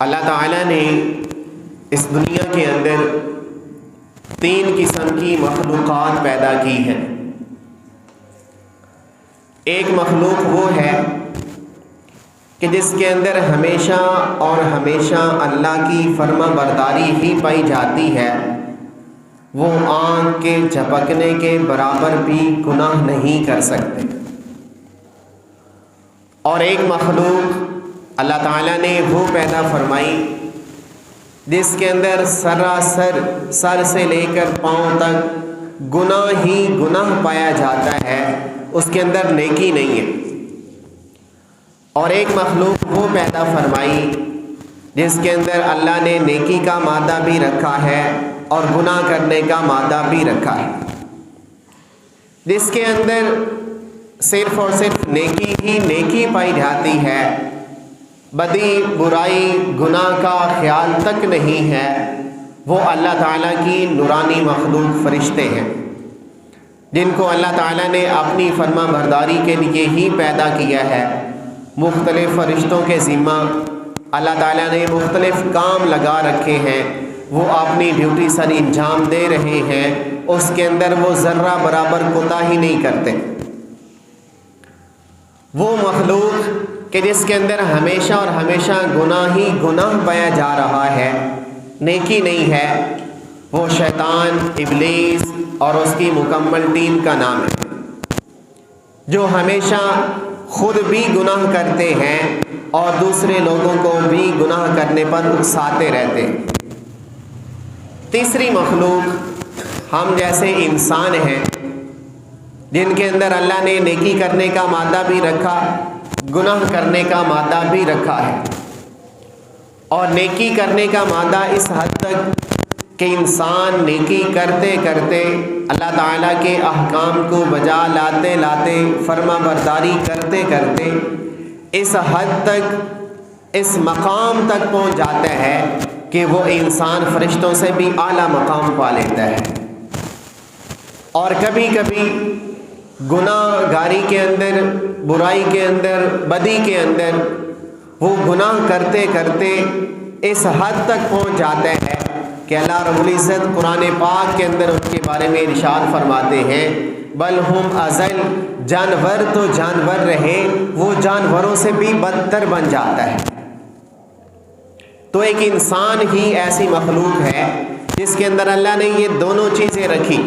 اللہ تعالیٰ نے اس دنیا کے اندر 3 قسم کی مخلوقات پیدا کی ہیں۔ ایک مخلوق وہ ہے کہ جس کے اندر ہمیشہ اور ہمیشہ اللہ کی فرما برداری ہی پائی جاتی ہے، وہ آنکھ کے جھپکنے کے برابر بھی گناہ نہیں کر سکتے۔ اور ایک مخلوق اللہ تعالیٰ نے وہ پیدا فرمائی جس کے اندر سراسر سر سے لے کر پاؤں تک گناہ ہی گناہ پایا جاتا ہے، اس کے اندر نیکی نہیں ہے۔ اور ایک مخلوق وہ پیدا فرمائی جس کے اندر اللہ نے نیکی کا مادہ بھی رکھا ہے اور گناہ کرنے کا مادہ بھی رکھا ہے، جس کے اندر صرف اور صرف نیکی ہی نیکی پائی جاتی ہے، بدی برائی گناہ کا خیال تک نہیں ہے۔ وہ اللہ تعالیٰ کی نورانی مخلوق فرشتے ہیں، جن کو اللہ تعالیٰ نے اپنی فرما برداری کے لیے ہی پیدا کیا ہے۔ مختلف فرشتوں کے ذمہ اللہ تعالیٰ نے مختلف کام لگا رکھے ہیں، وہ اپنی ڈیوٹی سر انجام دے رہے ہیں، اس کے اندر وہ ذرہ برابر کوتاہی نہیں کرتے۔ وہ مخلوق کہ جس کے اندر ہمیشہ اور ہمیشہ گناہ ہی گناہ پایا جا رہا ہے، نیکی نہیں ہے، وہ شیطان ابلیس اور اس کی مکمل ٹیم کا نام ہے، جو ہمیشہ خود بھی گناہ کرتے ہیں اور دوسرے لوگوں کو بھی گناہ کرنے پر اکساتے رہتے ہیں۔ تیسری مخلوق ہم جیسے انسان ہیں، جن کے اندر اللہ نے نیکی کرنے کا مادہ بھی رکھا، گناہ کرنے کا مادہ بھی رکھا ہے۔ اور نیکی کرنے کا مادہ اس حد تک کہ انسان نیکی کرتے کرتے اللہ تعالیٰ کے احکام کو بجا لاتے لاتے فرما برداری کرتے کرتے اس حد تک اس مقام تک پہنچ جاتا ہے کہ وہ انسان فرشتوں سے بھی اعلیٰ مقام پا لیتا ہے۔ اور کبھی کبھی گناہ گاری کے اندر، برائی کے اندر، بدی کے اندر وہ گناہ کرتے کرتے اس حد تک پہنچ جاتا ہے کہ اللہ رب العزت قرآن پاک کے اندر ان کے بارے میں ارشاد فرماتے ہیں، بل ہم ازل، جانور تو جانور رہے، وہ جانوروں سے بھی بدتر بن جاتا ہے۔ تو ایک انسان ہی ایسی مخلوق ہے جس کے اندر اللہ نے یہ دونوں چیزیں رکھی،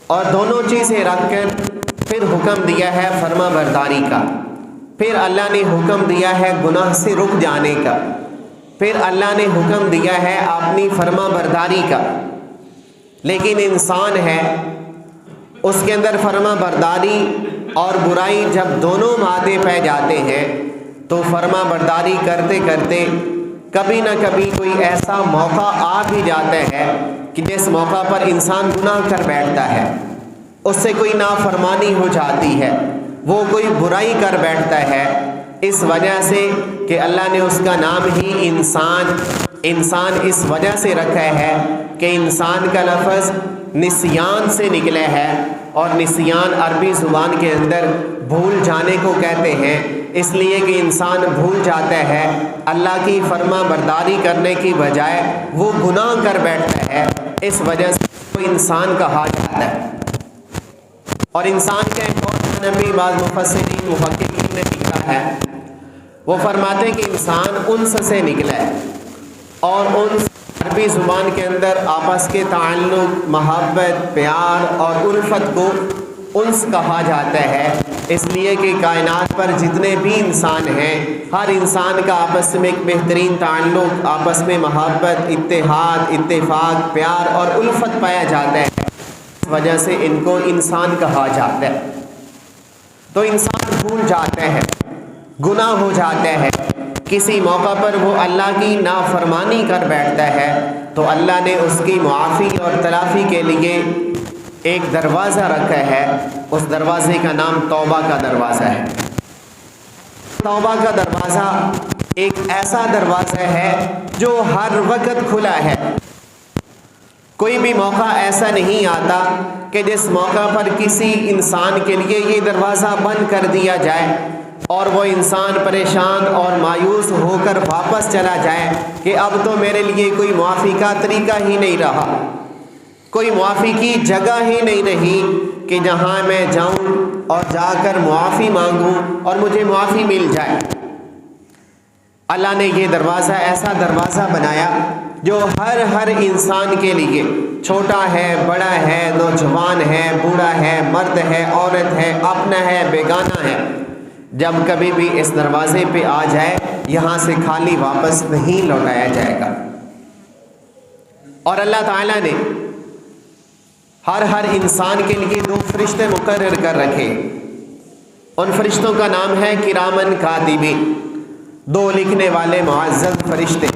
اور دونوں چیزیں رکھ کر پھر حکم دیا ہے فرما برداری کا، پھر اللہ نے حکم دیا ہے گناہ سے رک جانے کا، پھر اللہ نے حکم دیا ہے اپنی فرما برداری کا۔ لیکن انسان ہے، اس کے اندر فرما برداری اور برائی جب دونوں مادے پہ جاتے ہیں تو فرما برداری کرتے کرتے کبھی نہ کبھی کوئی ایسا موقع آ بھی جاتا ہے کہ جس موقع پر انسان گناہ کر بیٹھتا ہے، اس سے کوئی نافرمانی ہو جاتی ہے، وہ کوئی برائی کر بیٹھتا ہے، اس وجہ سے کہ اللہ نے اس کا نام ہی انسان اس وجہ سے رکھا ہے کہ انسان کا لفظ نسیان سے نکلا ہے، اور نسیان عربی زبان کے اندر بھول جانے کو کہتے ہیں، اس لیے کہ انسان بھول جاتا ہے، اللہ کی فرما برداری کرنے کی بجائے وہ گناہ کر بیٹھتا ہے، اس وجہ سے وہ انسان کہا جاتا ہے۔ اور انسان کا ایک اور معنی بھی بعض مفسرین محققین نے لکھا ہے، وہ فرماتے ہیں کہ انسان انس سے نکلا ہے، اور انس عربی زبان کے اندر آپس کے تعلق، محبت، پیار اور الفت کو انس کہا جاتا ہے، اس لیے کہ کائنات پر جتنے بھی انسان ہیں، ہر انسان کا آپس میں ایک بہترین تعلق، آپس میں محبت، اتحاد، اتفاق، پیار اور الفت پایا جاتا ہے، اس وجہ سے ان کو انسان کہا جاتا ہے۔ تو انسان بھول جاتا ہے، گناہ ہو جاتا ہے، کسی موقع پر وہ اللہ کی نافرمانی کر بیٹھتا ہے تو اللہ نے اس کی معافی اور تلافی کے لیے ایک دروازہ رکھا ہے، اس دروازے کا نام توبہ کا دروازہ ہے۔ توبہ کا دروازہ ایک ایسا دروازہ ہے جو ہر وقت کھلا ہے، کوئی بھی موقع ایسا نہیں آتا کہ جس موقع پر کسی انسان کے لیے یہ دروازہ بند کر دیا جائے، اور وہ انسان پریشان اور مایوس ہو کر واپس چلا جائے کہ اب تو میرے لیے کوئی معافی کا طریقہ ہی نہیں رہا، کوئی معافی کی جگہ ہی نہیں رہی کہ جہاں میں جاؤں اور جا کر معافی مانگوں اور مجھے معافی مل جائے۔ اللہ نے یہ دروازہ ایسا دروازہ بنایا جو ہر انسان کے لیے، چھوٹا ہے، بڑا ہے، نوجوان ہے، بوڑھا ہے، مرد ہے، عورت ہے، اپنا ہے، بیگانہ ہے، جب کبھی بھی اس دروازے پہ آ جائے یہاں سے خالی واپس نہیں لوٹایا جائے گا۔ اور اللہ تعالیٰ نے ہر انسان کے لیے 2 فرشتے مقرر کر رکھے۔ ان فرشتوں کا نام ہے کرامن کاتبین، 2 لکھنے والے معزز فرشتے۔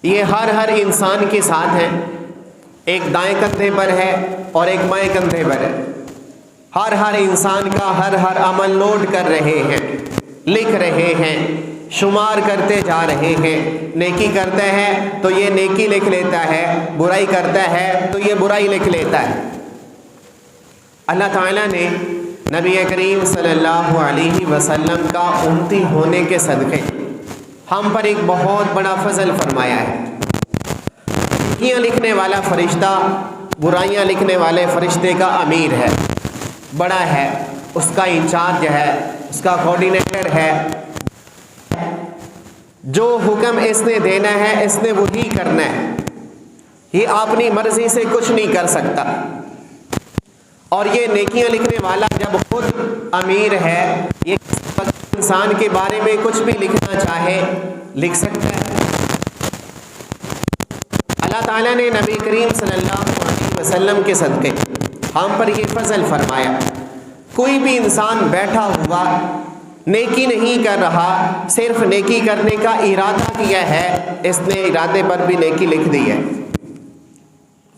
یہ ہر انسان کے ساتھ ہیں، ایک دائیں کندھے پر ہے اور ایک بائیں کندھے پر ہے۔ ہر انسان کا ہر عمل نوٹ کر رہے ہیں، لکھ رہے ہیں، شمار کرتے جا رہے ہیں۔ نیکی کرتا ہے تو یہ نیکی لکھ لیتا ہے، برائی کرتا ہے تو یہ برائی لکھ لیتا ہے۔ اللہ تعالیٰ نے نبی کریم صلی اللہ علیہ وسلم کا امتی ہونے کے صدقے ہم پر ایک بہت بڑا فضل فرمایا ہے۔ نیکیاں لکھنے والا فرشتہ برائیاں لکھنے والے فرشتے کا امیر ہے، بڑا ہے، اس کا انچارج ہے، اس کا کوآرڈینیٹر ہے۔ جو حکم اس نے دینا ہے اس نے وہی کرنا ہے، یہ اپنی مرضی سے کچھ نہیں کر سکتا۔ اور یہ نیکیاں لکھنے والا جب خود امیر ہے، یہ انسان کے بارے میں کچھ بھی لکھنا چاہے لکھ سکتا ہے۔ اللہ تعالیٰ نے نبی کریم صلی اللہ علیہ وسلم کے صدقے ہم پر یہ فضل فرمایا، کوئی بھی انسان بیٹھا ہوا نیکی نہیں کر رہا، صرف نیکی کرنے کا ارادہ کیا ہے، اس نے ارادے پر بھی نیکی لکھ دی ہے۔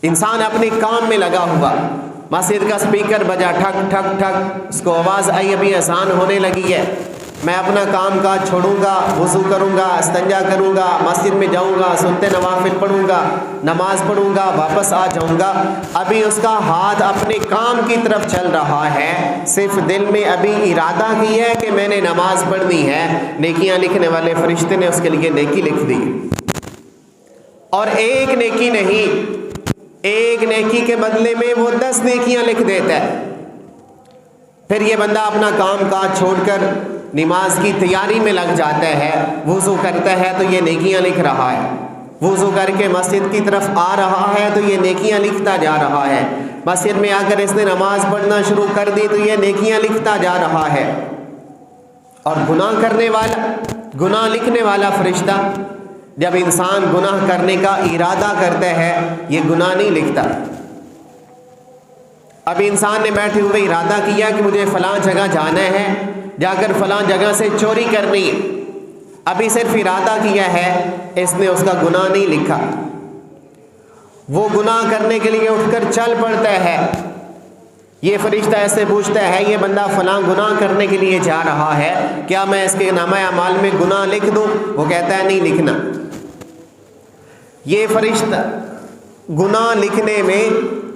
انسان اپنے کام میں لگا ہوا، مسجد کا سپیکر بجا ٹھک ٹھک ٹھک، اس کو آواز آئی ابھی اذان ہونے لگی ہے، میں اپنا کام کاج چھوڑوں گا، وضو کروں گا، استنجا کروں گا، مسجد میں جاؤں گا، سنتے نوافل پڑھوں گا، نماز پڑھوں گا، واپس آ جاؤں گا۔ ابھی اس کا ہاتھ اپنے کام کی طرف چل رہا ہے، صرف دل میں ابھی ارادہ کی ہے کہ میں نے نماز پڑھنی ہے، نیکیاں لکھنے والے فرشتے نے اس کے لیے نیکی لکھ دی۔ اور ایک نیکی نہیں، ایک نیکی کے بدلے میں وہ 10 نیکیاں لکھ دیتا ہے۔ پھر یہ بندہ اپنا کام کاج چھوڑ کر نماز کی تیاری میں لگ جاتا ہے، وضو کرتا ہے تو یہ نیکیاں لکھ رہا ہے، وضو کر کے مسجد کی طرف آ رہا ہے تو یہ نیکیاں لکھتا جا رہا ہے، مسجد میں آ کر اس نے نماز پڑھنا شروع کر دی تو یہ نیکیاں لکھتا جا رہا ہے۔ اور گناہ کرنے والا، گناہ لکھنے والا فرشتہ جب انسان گناہ کرنے کا ارادہ کرتا ہے یہ گناہ نہیں لکھتا۔ اب انسان نے بیٹھے ہوئے ارادہ کیا کہ مجھے فلاں جگہ جانا ہے، جا کر فلاں جگہ سے چوری کرنی ہے، ابھی صرف ارادہ کیا ہے، اس نے اس کا گناہ نہیں لکھا۔ وہ گناہ کرنے کے لیے اٹھ کر چل پڑتا ہے، یہ فرشتہ ایسے پوچھتا ہے یہ بندہ فلاں گناہ کرنے کے لیے جا رہا ہے، کیا میں اس کے نامہ اعمال میں گناہ لکھ دوں؟ وہ کہتا ہے نہیں لکھنا۔ یہ فرشتہ گناہ لکھنے میں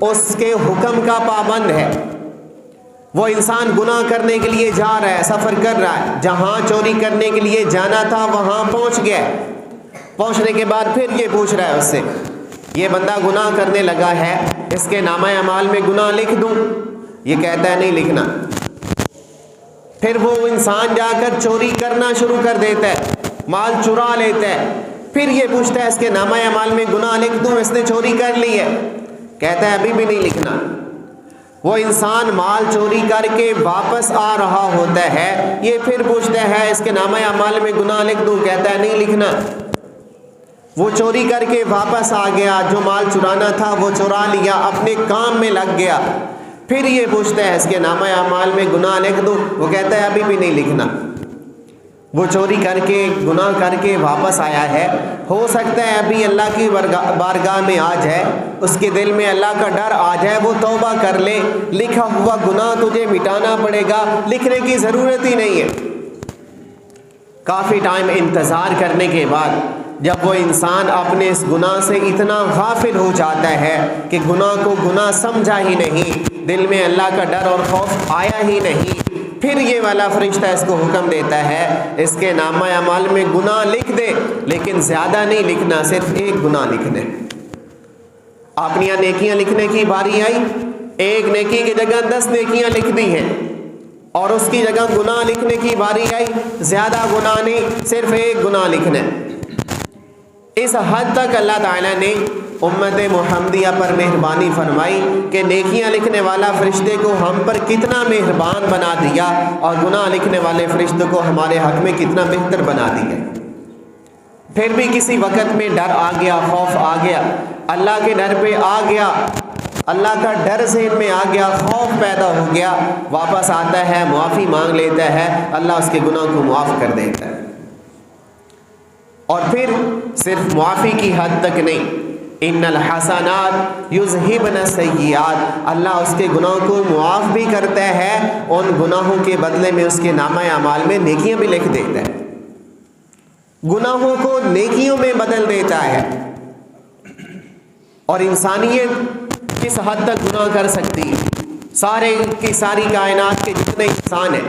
اس کے حکم کا پابند ہے۔ وہ انسان گناہ کرنے کے لیے جا رہا ہے، سفر کر رہا ہے، جہاں چوری کرنے کے لیے جانا تھا وہاں پہنچ گیا، پہنچنے کے بعد پھر یہ پوچھ رہا ہے اس سے یہ بندہ گناہ کرنے لگا ہے، اس کے نامہ اعمال میں گناہ لکھ دوں؟ یہ کہتا ہے نہیں لکھنا۔ پھر وہ انسان جا کر چوری کرنا شروع کر دیتا ہے، مال چرا لیتا ہے، پھر یہ پوچھتا ہے اس کے نامہ اعمال میں گناہ لکھ دوں؟ اس نے چوری کر لی ہے، کہتا ہے ابھی بھی نہیں لکھنا۔ وہ انسان مال چوری کر کے واپس آ رہا ہوتا ہے، یہ پھر پوچھتا ہے اس کے نامہ اعمال میں گناہ لکھ دوں؟ کہتا ہے نہیں لکھنا۔ وہ چوری کر کے واپس آ گیا، جو مال چرانا تھا وہ چرا لیا، اپنے کام میں لگ گیا، پھر یہ پوچھتا ہے اس کے نامہ اعمال میں گناہ لکھ دوں؟ وہ کہتا ہے ابھی بھی نہیں لکھنا۔ وہ چوری کر کے گناہ کر کے واپس آیا ہے، ہو سکتا ہے ابھی اللہ کی بارگاہ میں آ جائے، اس کے دل میں اللہ کا ڈر آ جائے، وہ توبہ کر لے، لکھا ہوا گناہ تجھے مٹانا پڑے گا، لکھنے کی ضرورت ہی نہیں ہے۔ کافی ٹائم انتظار کرنے کے بعد جب وہ انسان اپنے اس گناہ سے اتنا غافل ہو جاتا ہے کہ گناہ کو گناہ سمجھا ہی نہیں، دل میں اللہ کا ڈر اور خوف آیا ہی نہیں، پھر یہ والا فرشتہ اس کو حکم دیتا ہے اس کے نامہ اعمال میں گناہ لکھ دے، لیکن زیادہ نہیں لکھنا، صرف ایک گناہ لکھنے۔ اپنی یہاں نیکیاں لکھنے کی باری آئی، ایک نیکی کی جگہ 10 نیکیاں لکھ دی ہیں، اور اس کی جگہ گناہ لکھنے کی باری آئی، زیادہ گناہ نہیں، صرف ایک گناہ لکھنا۔ اس حد تک اللہ تعالیٰ نے امت محمدیہ پر مہربانی فرمائی کہ نیکیاں لکھنے والا فرشتے کو ہم پر کتنا مہربان بنا دیا، اور گناہ لکھنے والے فرشتے کو ہمارے حق میں کتنا بہتر بنا دیا۔ پھر بھی کسی وقت میں ڈر آ گیا، خوف آ گیا، اللہ کے ڈر پہ آ گیا، اللہ کا ڈر ذہن میں آ گیا، خوف پیدا ہو گیا، واپس آتا ہے، معافی مانگ لیتا ہے، اللہ اس کے گناہ کو معاف کر دیتا ہے۔ اور پھر صرف معافی کی حد تک نہیں، ان الحسنات یذہبن السیئات، اللہ اس کے گناہوں کو معاف بھی کرتا ہے، ان گناہوں کے بدلے میں اس کے نامہ اعمال میں نیکیاں بھی لکھ دیتا ہے، گناہوں کو نیکیوں میں بدل دیتا ہے۔ اور انسانیت کس حد تک گناہ کر سکتی ہے؟ سارے کی ساری کائنات کے جتنے انسان ہیں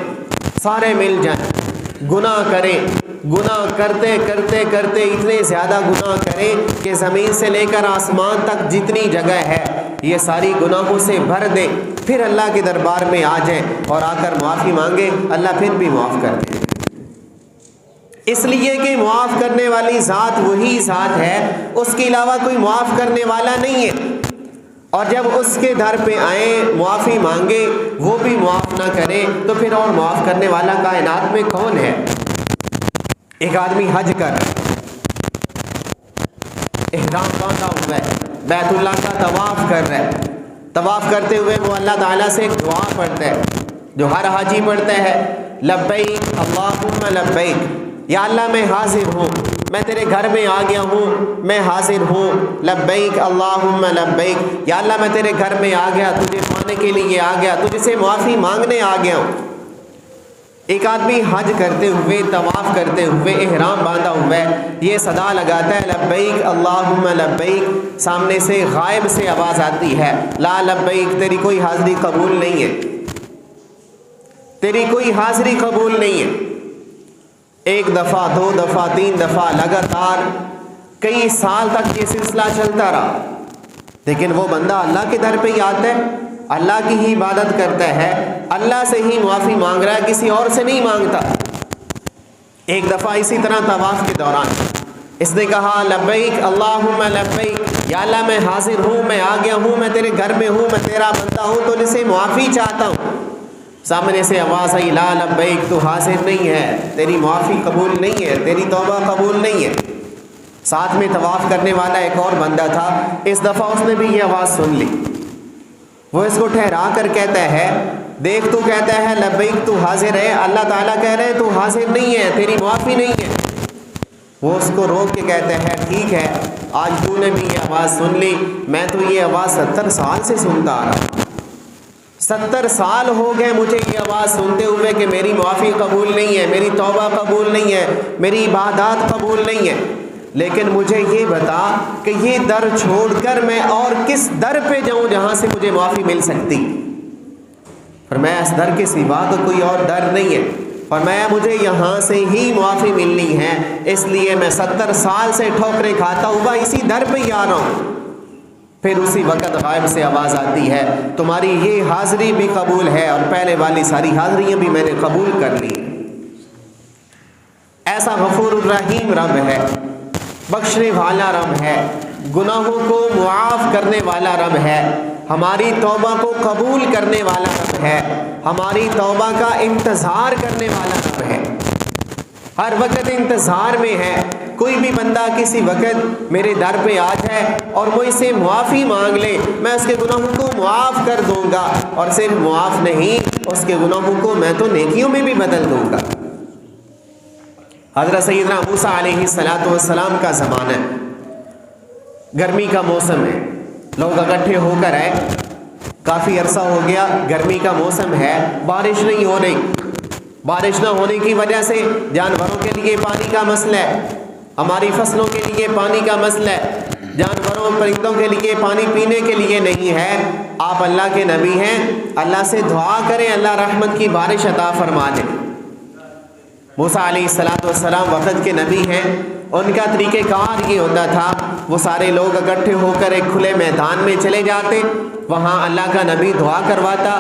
سارے مل جائیں، گناہ کریں، گناہ کرتے کرتے کرتے اتنے زیادہ گناہ کریں کہ زمین سے لے کر آسمان تک جتنی جگہ ہے یہ ساری گناہوں سے بھر دیں، پھر اللہ کے دربار میں آ جائیں اور آ کر معافی مانگے، اللہ پھر بھی معاف کر دے، اس لیے کہ معاف کرنے والی ذات وہی ذات ہے، اس کے علاوہ کوئی معاف کرنے والا نہیں ہے۔ اور جب اس کے در پہ آئیں، معافی مانگے، وہ بھی معاف نہ کرے تو پھر اور معاف کرنے والا کائنات میں کون ہے؟ ایک آدمی حج کر احرام باندھا ہوا ہے، بیت اللہ کا طواف کر رہا ہے، طواف کرتے ہوئے وہ اللہ تعالیٰ سے ایک دعا پڑھتا ہے جو ہر حاجی پڑھتا ہے، لبیک اللہم لبیک، یا اللہ میں حاضر ہوں، میں تیرے گھر میں آ گیا ہوں، میں حاضر ہوں، لبیک اللہم لبیک، یا اللہ میں تیرے گھر میں آ گیا، تجھے پانے کے لیے آ گیا، تجھ سے معافی مانگنے آ گیا ہوں۔ ایک آدمی حج کرتے ہوئے، طواف کرتے ہوئے، احرام باندھا ہوا ہے، یہ صدا لگاتا ہے لبیک اللہم لبیک، سامنے سے غائب سے آواز آتی ہے، لا لبیک، تیری کوئی حاضری قبول نہیں ہے، تیری کوئی حاضری قبول نہیں ہے۔ ایک دفعہ، 2 دفعہ، 3 دفعہ، لگاتار کئی سال تک یہ سلسلہ چلتا رہا، لیکن وہ بندہ اللہ کے در پہ ہی آتا ہے، اللہ کی ہی عبادت کرتا ہے، اللہ سے ہی معافی مانگ رہا ہے، کسی اور سے نہیں مانگتا۔ ایک دفعہ اسی طرح طواف کے دوران اس نے کہا لبیک اللہم لبیک، یا اللہ میں حاضر ہوں، میں آ گیا ہوں، میں تیرے گھر میں ہوں، میں تیرا بندہ ہوں، تو جسے معافی چاہتا ہوں۔ سامنے سے آواز آئی، لا لبیک، تو حاضر نہیں ہے، تیری معافی قبول نہیں ہے، تیری توبہ قبول نہیں ہے۔ ساتھ میں طواف کرنے والا ایک اور بندہ تھا، اس دفعہ اس نے بھی یہ آواز سن لی، وہ اس کو ٹھہرا کر کہتا ہے، دیکھ تو کہتا ہے لبیک، تو حاضر ہے، اللہ تعالیٰ کہہ رہے تو حاضر نہیں ہے، تیری معافی نہیں ہے۔ وہ اس کو روک کے کہتا ہے، ٹھیک ہے، آج تو نے بھی یہ آواز سن لی، میں تو یہ آواز 70 سال سے سنتا آ رہا ہوں، 70 سال ہو گئے مجھے یہ آواز سنتے ہوئے کہ میری معافی قبول نہیں ہے، میری توبہ قبول نہیں ہے، میری عبادات قبول نہیں ہے، لیکن مجھے یہ بتا کہ یہ در چھوڑ کر میں اور کس در پہ جاؤں جہاں سے مجھے معافی مل سکتی؟ فرمایا اس در کے سوا تو کوئی اور در نہیں ہے، فرمایا مجھے یہاں سے ہی معافی ملنی ہے، اس لیے میں 70 سال سے ٹھوکریں کھاتا ہوا اسی در پہ ہی آ رہا ہوں۔ پھر اسی وقت غائب سے آواز آتی ہے، تمہاری یہ حاضری بھی قبول ہے اور پہلے والی ساری حاضریاں بھی میں نے قبول کر لی۔ ایسا غفور الرحیم رب ہے، بخشنے والا رب ہے، گناہوں کو معاف کرنے والا رب ہے، ہماری توبہ کو قبول کرنے والا رب ہے، ہماری توبہ کا انتظار کرنے والا رب ہے، ہر وقت انتظار میں ہے۔ کوئی بھی بندہ کسی وقت میرے در پہ آ جائے اور مجھ سے معافی مانگ لے، میں اس کے گناہوں کو معاف کر دوں گا، اور صرف معاف نہیں، اس کے گناہوں کو میں تو نیکیوں میں بھی بدل دوں گا۔ حضرت سیدنا موسیٰ علیہ السلام کا زمانہ ہے، گرمی کا موسم ہے، لوگ اکٹھے ہو کر آئے، کافی عرصہ ہو گیا، گرمی کا موسم ہے، بارش نہیں ہو رہی، بارش نہ ہونے کی وجہ سے جانوروں کے لیے پانی کا مسئلہ ہے، ہماری فصلوں کے لیے پانی کا مسئلہ ہے، جانوروں پرندوں کے لیے پانی پینے کے لیے نہیں ہے، آپ اللہ کے نبی ہیں، اللہ سے دعا کریں اللہ رحمت کی بارش عطا فرما دے۔ موسیٰ علیہ السلام وقت کے نبی ہیں، ان کا طریقہ کار یہ ہوتا تھا، وہ سارے لوگ اکٹھے ہو کر ایک کھلے میدان میں چلے جاتے، وہاں اللہ کا نبی دعا کرواتا،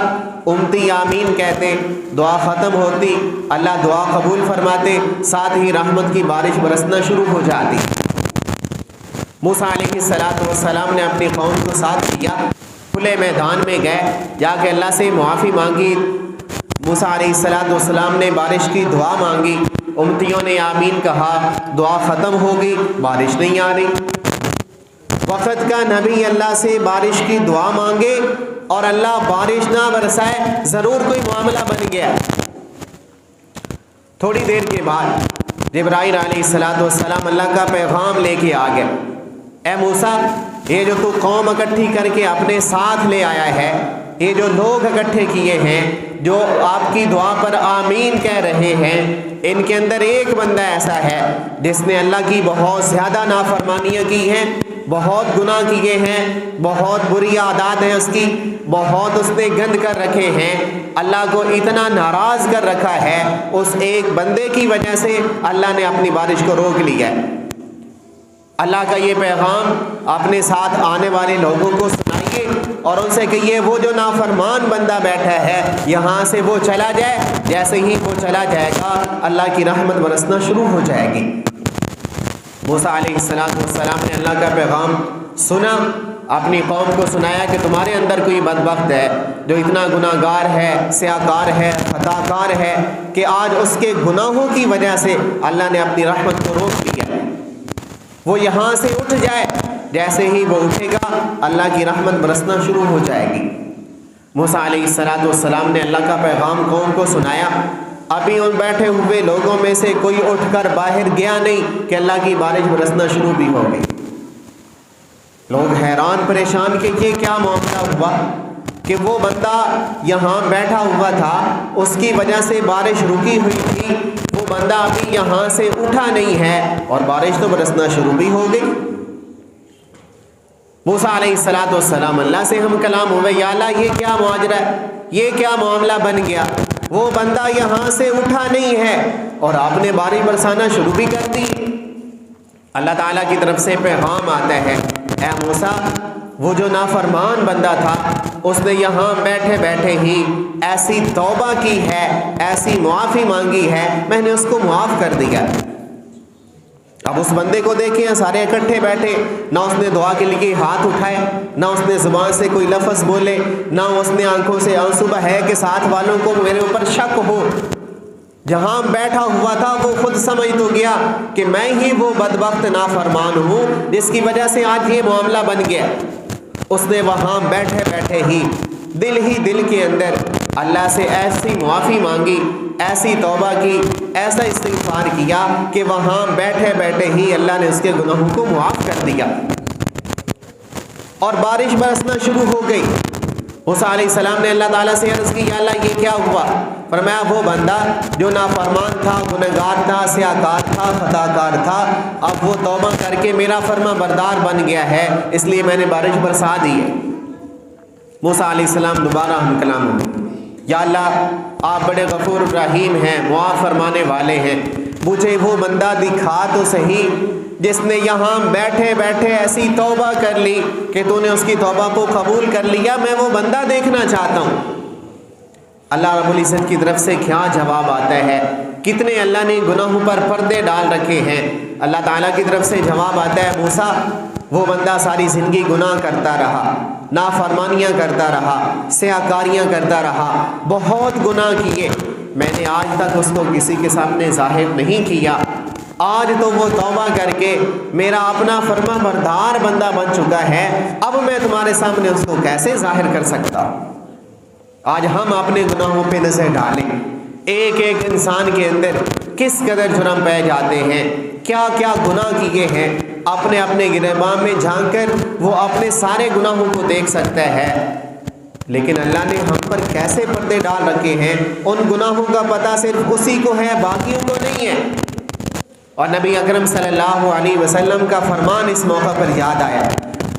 امتی آمین کہتے، دعا ختم ہوتی، اللہ دعا قبول فرماتے، ساتھ ہی رحمت کی بارش برسنا شروع ہو جاتی۔ موسیٰ علیہ السلام نے اپنی قوم کو ساتھ کیا، کھلے میدان میں گئے، جا کے اللہ سے معافی مانگی۔ موسیٰ علیہ السلام نے بارش کی دعا مانگی، امتیوں نے آمین کہا، دعا ختم ہو گئی، بارش نہیں آ رہی۔ وقت کا نبی اللہ سے بارش کی دعا مانگے اور اللہ بارش نہ برسائے، ضرور کوئی معاملہ بن گیا۔ تھوڑی دیر کے بعد جبرائیل علیہ السلام اللہ کا پیغام لے کے آ گئے، اے موسیٰ، یہ جو تو قوم اکٹھی کر کے اپنے ساتھ لے آیا ہے، یہ جو لوگ اکٹھے کیے ہیں جو آپ کی دعا پر آمین کہہ رہے ہیں، ان کے اندر ایک بندہ ایسا ہے جس نے اللہ کی بہت زیادہ نافرمانیاں کی ہیں، بہت گناہ کیے ہیں، بہت بری عادات ہیں اس کی، بہت اس نے گند کر رکھے ہیں، اللہ کو اتنا ناراض کر رکھا ہے، اس ایک بندے کی وجہ سے اللہ نے اپنی بارش کو روک لیا ہے۔ اللہ کا یہ پیغام اپنے ساتھ آنے والے لوگوں کو سنائیے اور ان سے کہیے وہ جو نافرمان بندہ بیٹھا ہے یہاں سے وہ چلا جائے، جیسے ہی وہ چلا جائے گا اللہ کی رحمت برسنا شروع ہو جائے گی۔ موسیٰ علیہ السلام نے اللہ کا پیغام سنا، اپنی قوم کو سنایا کہ تمہارے اندر کوئی بدبخت ہے جو اتنا گناہ گار ہے، سیاکار ہے، خطا کار ہے کہ آج اس کے گناہوں کی وجہ سے اللہ نے اپنی رحمت کو روک دیا، وہ یہاں سے اٹھ جائے، جیسے ہی وہ اٹھے گا اللہ کی رحمت برسنا شروع ہو جائے گی۔ موسیٰ علیہ السلام نے اللہ کا پیغام قوم کو سنایا، ابھی ان بیٹھے ہوئے لوگوں میں سے کوئی اٹھ کر باہر گیا نہیں کہ اللہ کی بارش برسنا شروع بھی ہو گئی۔ لوگ حیران پریشان کہ یہ کیا معاملہ ہوا کہ وہ بندہ یہاں بیٹھا ہوا تھا، اس کی وجہ سے بارش رکی ہوئی تھی، وہ بندہ ابھی یہاں سے اٹھا نہیں ہے اور بارش تو برسنا شروع بھی ہو گئی۔ موسیٰ علیہ السلام اللہ سے ہم کلام ہوئے، یا اللہ یہ کیا معاجرہ ہے، یہ کیا معاملہ بن گیا، وہ بندہ یہاں سے اٹھا نہیں ہے اور آپ نے بارش برسانا شروع بھی کر دی۔ اللہ تعالیٰ کی طرف سے پیغام آتا ہے، اے موسیٰ، وہ جو نافرمان بندہ تھا اس نے یہاں بیٹھے بیٹھے ہی ایسی توبہ کی ہے، ایسی معافی مانگی ہے، میں نے اس کو معاف کر دیا۔ اب اس بندے کو دیکھیں، سارے اکٹھے بیٹھے، نہ اس نے دعا کے لیے ہاتھ اٹھائے، نہ اس نے زبان سے کوئی لفظ بولے، نہ اس نے آنکھوں سے آنسو بہائے کہ ساتھ والوں کو میرے اوپر شک ہو۔ جہاں بیٹھا ہوا تھا وہ خود سمجھ تو گیا کہ میں ہی وہ بدبخت نافرمان ہوں جس کی وجہ سے آج یہ معاملہ بن گیا۔ اس نے وہاں بیٹھے بیٹھے ہی دل کے اندر اللہ سے ایسی معافی مانگی، ایسی توبہ کی، ایسا استغفار کیا کہ وہاں بیٹھے بیٹھے ہی اللہ نے اس کے گناہوں کو معاف کر دیا اور بارش برسنا شروع ہو گئی۔ موسیٰ علیہ السلام نے اللہ تعالیٰ سے عرض کی، یا اللہ یہ کیا ہوا؟ فرمایا وہ بندہ جو نافرمان تھا، گنہگار تھا، سیاکار تھا، خطا کار تھا، اب وہ توبہ کر کے میرا فرما بردار بن گیا ہے، اس لیے میں نے بارش برسا دی ہے۔ موسیٰ علیہ السلام دوبارہ ہم کلام ہوئے، یا اللہ آپ بڑے غفور رحیم ہیں، معاف فرمانے والے ہیں، مجھے وہ بندہ دکھا تو صحیح جس نے یہاں بیٹھے بیٹھے ایسی توبہ کر لی کہ تو نے اس کی توبہ کو قبول کر لیا، میں وہ بندہ دیکھنا چاہتا ہوں۔ اللہ رب العزت کی طرف سے کیا جواب آتا ہے، کتنے اللہ نے گناہوں پر پردے ڈال رکھے ہیں، اللہ تعالیٰ کی طرف سے جواب آتا ہے، موسیٰ وہ بندہ ساری زندگی گناہ کرتا رہا، نافرمانیاں کرتا رہا، سیاکاریاں کرتا رہا، بہت گناہ کیے، میں نے آج تک اس کو کسی کے سامنے ظاہر نہیں کیا، آج تو وہ توبہ کر کے میرا اپنا فرما بردار بندہ بن چکا ہے، اب میں تمہارے سامنے اس کو کیسے ظاہر کر سکتا ہوں۔ آج ہم اپنے گناہوں پہ نظر ڈالیں، ایک ایک انسان کے اندر کس قدر جرم پائے جاتے ہیں، کیا کیا گناہ کیے ہیں، اپنے اپنے گریباں میں جھانک کر وہ اپنے سارے گناہوں کو دیکھ سکتا ہے، لیکن اللہ نے ہم پر کیسے پردے ڈال رکھے ہیں، ان گناہوں کا پتہ صرف اسی کو ہے، باقیوں کو نہیں ہے۔ اور نبی اکرم صلی اللہ علیہ وسلم کا فرمان اس موقع پر یاد آیا،